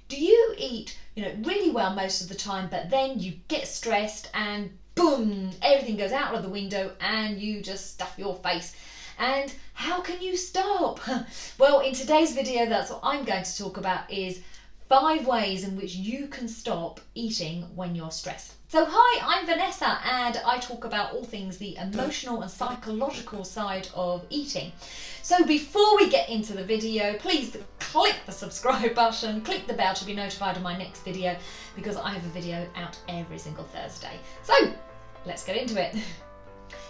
Do you eat, really well most of the time, but then you get stressed and boom, everything goes out of the window and you just stuff your face? And how can you stop? Well, in today's video, that's what I'm going to talk about, is 5 ways in which you can stop eating when you're stressed. So hi, I'm Vanessa and I talk about all things the emotional and psychological side of eating. So before we get into the video, please click the subscribe button, click the bell to be notified of my next video, because I have a video out every single Thursday. So let's get into it.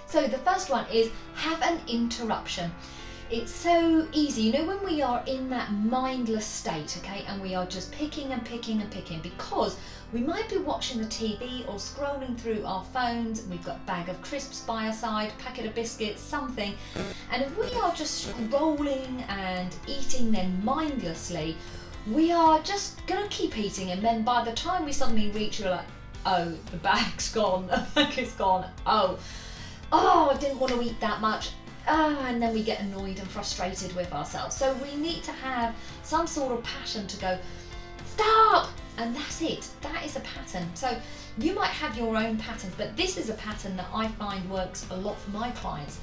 So the first one is have an interruption. It's so easy, when we are in that mindless state, okay, and we are just picking and picking and picking, because we might be watching the TV or scrolling through our phones, and we've got a bag of crisps by our side, a packet of biscuits, something, and if we are just scrolling and eating then mindlessly, we are just going to keep eating, and then by the time we suddenly reach, you're like, oh, the bag's gone, the bag is gone, oh, I didn't want to eat that much. And then we get annoyed and frustrated with ourselves. So we need to have some sort of pattern to go, stop! And that's it. That is a pattern. So you might have your own patterns, but this is a pattern that I find works a lot for my clients,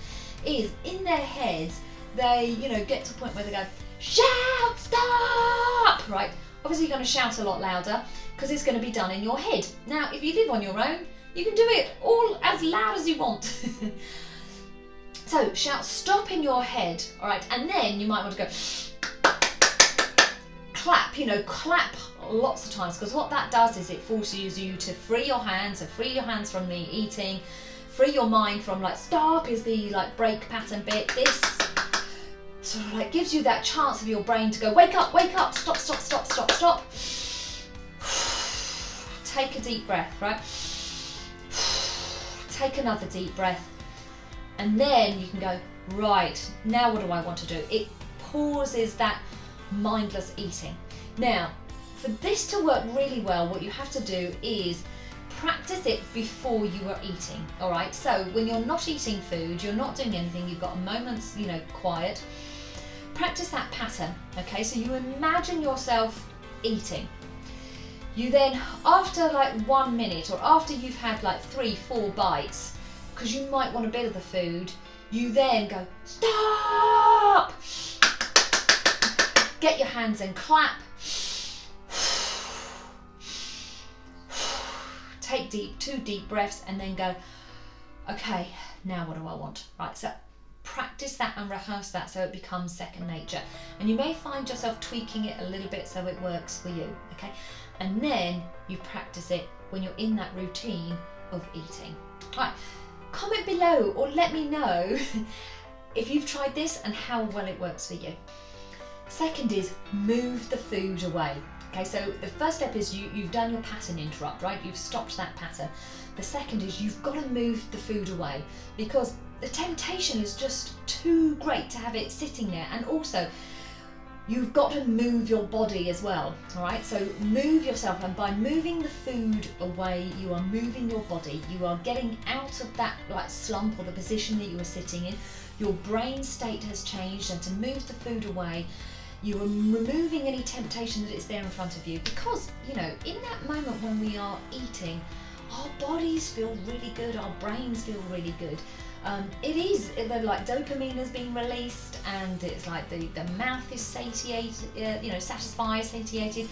is in their heads, they, get to a point where they go, shout, stop! Right? Obviously you're going to shout a lot louder because it's going to be done in your head. Now, if you live on your own, you can do it all as loud as you want. So shout stop in your head, all right, and then you might want to go clap, clap lots of times, because what that does is it forces you to free your hands, so free your hands from the eating, free your mind from stop is the break pattern bit. This sort of gives you that chance of your brain to go wake up, stop, stop, stop, stop, stop. Take a deep breath, right? Take another deep breath. And then you can go, right, now what do I want to do? It pauses that mindless eating. Now, for this to work really well, what you have to do is practice it before you are eating, all right? So when you're not eating food, you're not doing anything, you've got a moment's, quiet, practice that pattern, okay? So you imagine yourself eating. You then, after 1 minute, or after you've had 3-4 bites, because you might want a bit of the food, you then go, stop! Get your hands and clap. Take 2 deep breaths and then go, okay, now what do I want? Right, so practice that and rehearse that so it becomes second nature. And you may find yourself tweaking it a little bit so it works for you, okay? And then you practice it when you're in that routine of eating. Right. Comment below or let me know if you've tried this and how well it works for you. Second is move the food away. Okay, so the first step is you've done your pattern interrupt, right? You've stopped that pattern. The second is you've got to move the food away, because the temptation is just too great to have it sitting there. And also, you've got to move your body as well, all right? So move yourself, and by moving the food away, you are moving your body. You are getting out of that slump or the position that you were sitting in. Your brain state has changed, and to move the food away, you are removing any temptation that is there in front of you, because, in that moment when we are eating, our bodies feel really good, our brains feel really good. It is, dopamine has been released, and it's the mouth is satiated, satisfied, satiated,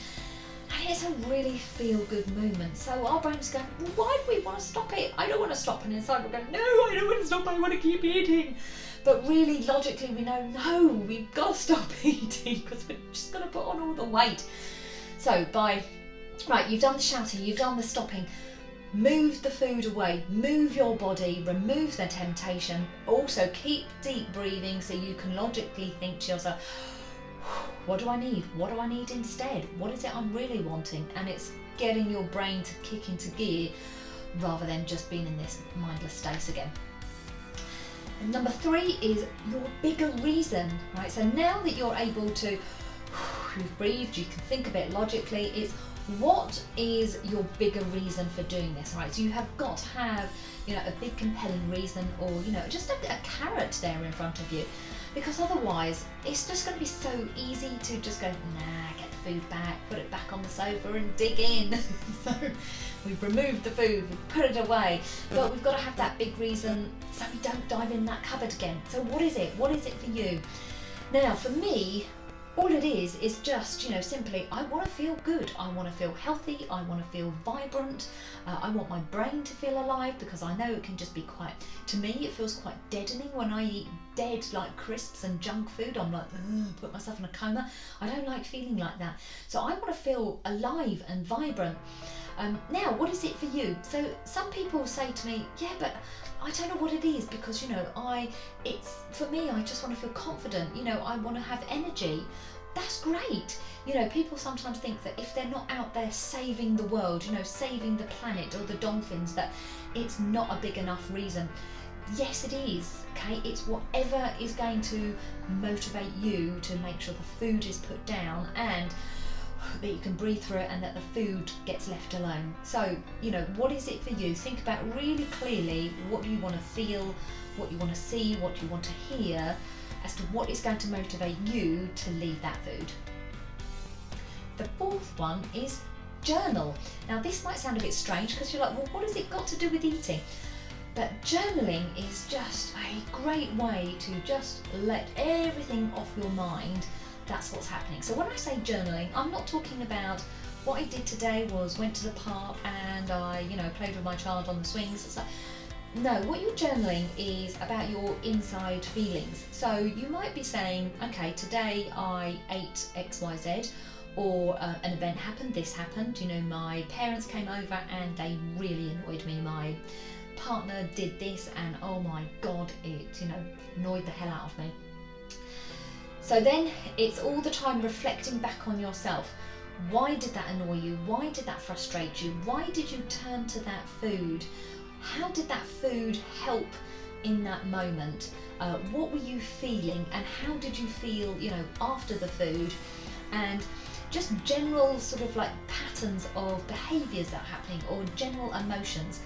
and it's a really feel-good moment. So our brain's going, well, why do we want to stop it? I don't want to stop. And inside we're going, no, I don't want to stop, I want to keep eating. But really, logically, we know, no, we've got to stop eating, because we're just going to put on all the weight. So you've done the shouting, you've done the stopping, move the food away, move your body, remove the temptation. Also keep deep breathing so you can logically think to yourself, what do I need? What do I need instead? What is it I'm really wanting? And it's getting your brain to kick into gear rather than just being in this mindless state again. And number 3 is your bigger reason, right? So now that you're able to, you've breathed, you can think a bit logically, it's what is your bigger reason for doing this, right? So you have got to have, a big compelling reason, or, just a carrot there in front of you, because otherwise it's just going to be so easy to just go, nah, get the food back, put it back on the sofa and dig in. So we've removed the food, we've put it away, but we've got to have that big reason so we don't dive in that cupboard again. So what is it? What is it for you? Now for me, all it is just, simply, I want to feel good, I want to feel healthy, I want to feel vibrant, I want my brain to feel alive, because I know it can just be quite, to me it feels quite deadening when I eat dead like crisps and junk food. I'm like, put myself in a coma. I don't like feeling like that. So I want to feel alive and vibrant. Now, what is it for you? So some people say to me, yeah, but I don't know what it is, because it's for me, I just want to feel confident, I want to have energy. That's great. People sometimes think that if they're not out there saving the world, saving the planet or the dolphins, that it's not a big enough reason. Yes, it is, okay? It's whatever is going to motivate you to make sure the food is put down and that you can breathe through it and that the food gets left alone. So, what is it for you? Think about really clearly what you want to feel, what you want to see, what you want to hear, as to what is going to motivate you to leave that food. The fourth one is journal. Now this might sound a bit strange because you're like, well, what has it got to do with eating? But journaling is just a great way to just let everything off your mind. That's what's happening. So when I say journaling, I'm not talking about what I did today was went to the park and I, played with my child on the swings. It's like, no, what you're journaling is about your inside feelings. So you might be saying, okay, today I ate XYZ, or an event happened, this happened, my parents came over and they really annoyed me. My partner did this and oh my God, it, annoyed the hell out of me. So then it's all the time reflecting back on yourself. Why did that annoy you? Why did that frustrate you? Why did you turn to that food? How did that food help in that moment? What were you feeling and how did you feel, after the food? And just general sort of like patterns of behaviours that are happening or general emotions.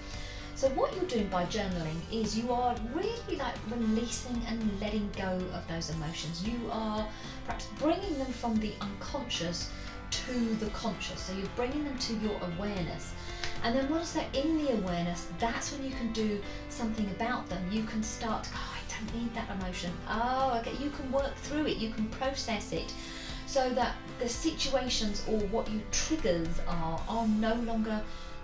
So what you're doing by journaling is you are really like releasing and letting go of those emotions. You are perhaps bringing them from the unconscious to the conscious. So you're bringing them to your awareness. And then once they're in the awareness, that's when you can do something about them. You can start to go, oh, I don't need that emotion. Oh, okay, you can work through it, you can process it, so that the situations or what you triggers are no longer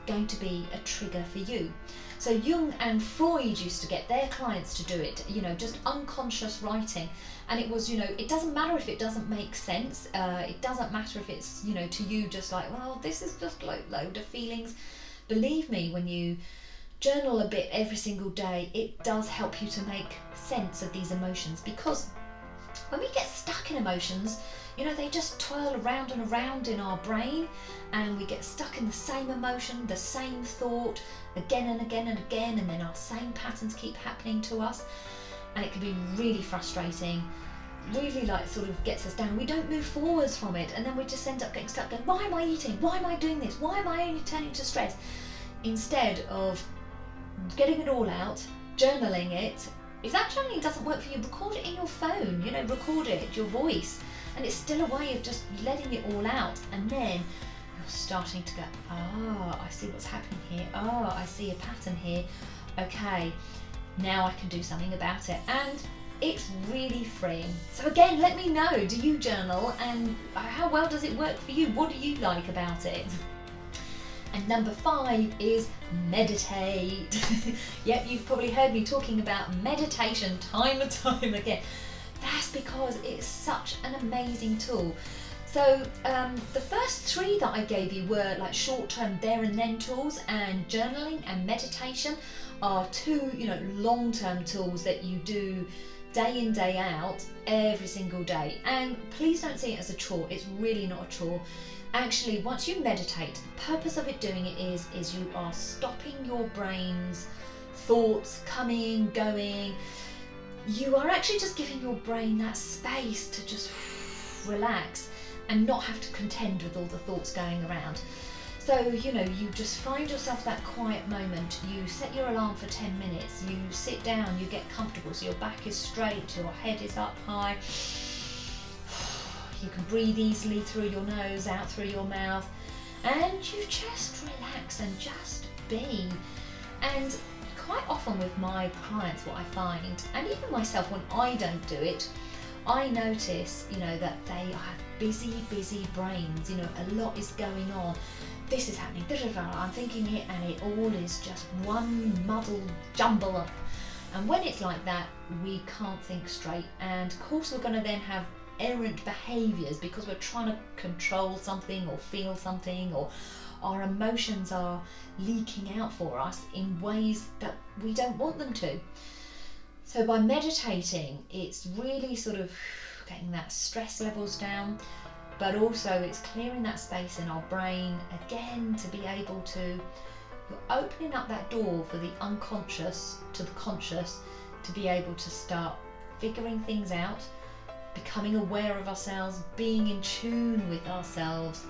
going to be a trigger for you. So Jung and Freud used to get their clients to do it, just unconscious writing. And it was, it doesn't matter if it doesn't make sense. It doesn't matter if it's, to you just like, well, this is just like load of feelings. Believe me, when you journal a bit every single day, it does help you to make sense of these emotions, because when we get stuck in emotions, they just twirl around and around in our brain, and we get stuck in the same emotion, the same thought, again and again and again, and then our same patterns keep happening to us, and it can be really frustrating, really like sort of gets us down. We don't move forwards from it, and then we just end up getting stuck going, why am I eating? Why am I doing this? Why am I only turning to stress? Instead of getting it all out, journaling it. If that journaling doesn't work for you, record it in your phone, record it, your voice, and it's still a way of just letting it all out. And then you're starting to go, oh, I see what's happening here. Oh, I see a pattern here. Okay, now I can do something about it. And it's really freeing. So again, let me know, do you journal and how well does it work for you? What do you like about it? And number 5 is meditate. Yep, you've probably heard me talking about meditation time and time again. That's because it's such an amazing tool. So the first 3 that I gave you were like short-term there and then tools, and journaling and meditation are 2, long-term tools that you do day in, day out, every single day. And please don't see it as a chore. It's really not a chore. Actually, once you meditate, the purpose of it doing it is you are stopping your brain's thoughts coming, going. You are actually just giving your brain that space to just relax and not have to contend with all the thoughts going around. So, you just find yourself that quiet moment. You set your alarm for 10 minutes. You sit down, you get comfortable, so your back is straight, your head is up high. You can breathe easily through your nose, out through your mouth, and you just relax and just be. And quite often with my clients, what I find, and even myself when I don't do it, I notice, that they have busy brains, a lot is going on. This is happening, I'm thinking it, and it all is just one muddled jumble up. And when it's like that, we can't think straight. And of course we're going to then have errant behaviours because we're trying to control something or feel something, or our emotions are leaking out for us in ways that we don't want them to. So by meditating, it's really sort of getting that stress levels down, but also it's clearing that space in our brain, again, to be able to, you're opening up that door for the unconscious to the conscious to be able to start figuring things out, becoming aware of ourselves, being in tune with ourselves,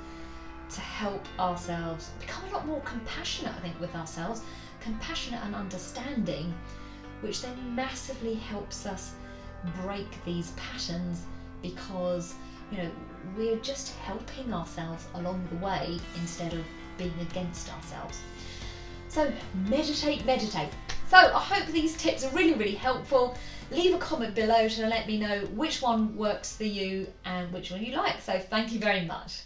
to help ourselves become a lot more compassionate, I think, with ourselves, compassionate and understanding, which then massively helps us break these patterns because, we're just helping ourselves along the way instead of being against ourselves. So meditate. So I hope these tips are really, really helpful. Leave a comment below to let me know which one works for you and which one you like. So thank you very much.